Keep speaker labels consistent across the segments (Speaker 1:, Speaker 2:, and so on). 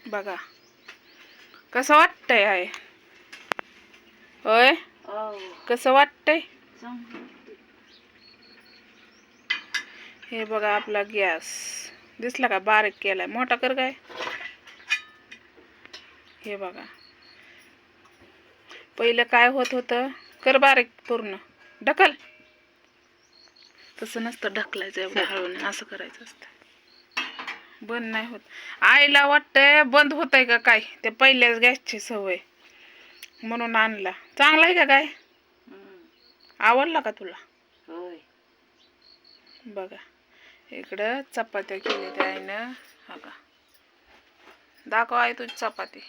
Speaker 1: बघा कसं वाटतंय आहे होय कसं वाटतंय हे बघा आपला गॅस दिसला का बारीक केलाय मोठा कर काय हे बघा पहिलं काय होत होतं कर बारीक पूर्ण ढकल तसं नसतं ढकलायचं एवढं हळूने असं करायचं असतं बंद नाही होत आईला वाटतंय बंद होतंय का काय ते पहिल्याच गॅसची सवय म्हणून आणला चांगला आहे का काय आवडला का तुला बघा इकडं चपात्या केल्या त्या आईनं हा का दाखव आहे तुझी चपाती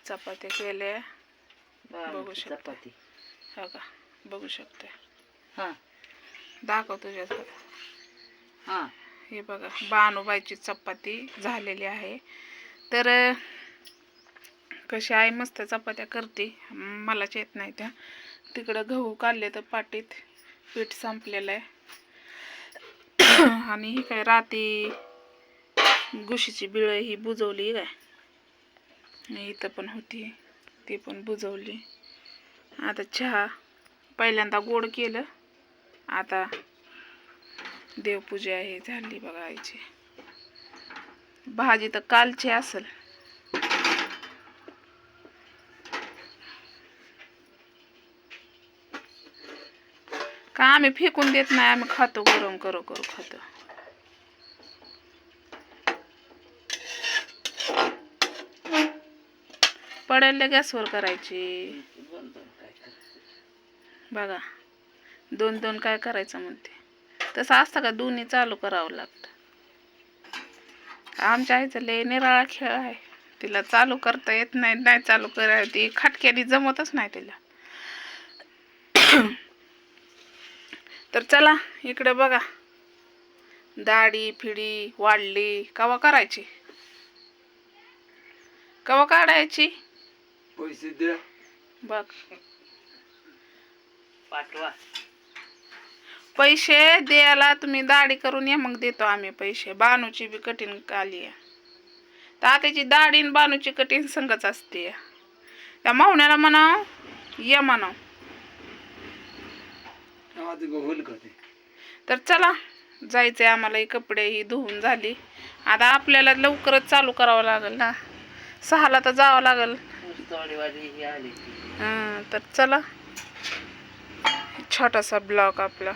Speaker 1: चपात्या केल्या बघू शकते हा का बघू शकते दाखव तुझ्यासोबत हे बघा बानूबाईची चपाती झालेली आहे तर कशी आई मस्त चपात्या करते मलाच येत नाही त्या तिकडं गहू काढले तर पाटीत पीठ संपलेलं आहे आणि ही काय राती गुशीची बिळ ही बुजवली काय इथं पण होती ती पण बुजवली आता चहा पहिल्यांदा गोड केलं आता देवपूजा हे झाली बघा आईची भाजी तर कालची असेल का आम्ही फेकून देत नाही आम्ही खातो गरम करू खातो पडेल गॅसवर करायची बघा दोन दोन काय करायचं म्हणते तसं असतं का दोन्ही चालू करावं लागतं आमच्या आईचं लय निराळा खेळ आहे तिला चालू करता येत नाही नाही चालू करायला ती खटक्याने जमतच नाही तिला तर चला इकडे बघा दाढी फिडी वाढली कवा करायची कवा काढायची
Speaker 2: पैसे द्या
Speaker 1: बघ पाठवा पैसे द्यायला तुम्ही दाढी करून या मग देतो आम्ही पैसे बानूची बी कठीण आली आहे तात्याची दाढी आणि बानूची कठीण संगच असते त्या मावण्याला म्हणाव ये म्हणाव तर चला जायचंय आम्हाला ही कपडे ही धुवून झाली आता आपल्याला लवकरच चालू करावं लागेल ना 6ला तर जावं लागेल तर चला छोटासा ब्लॉग आपला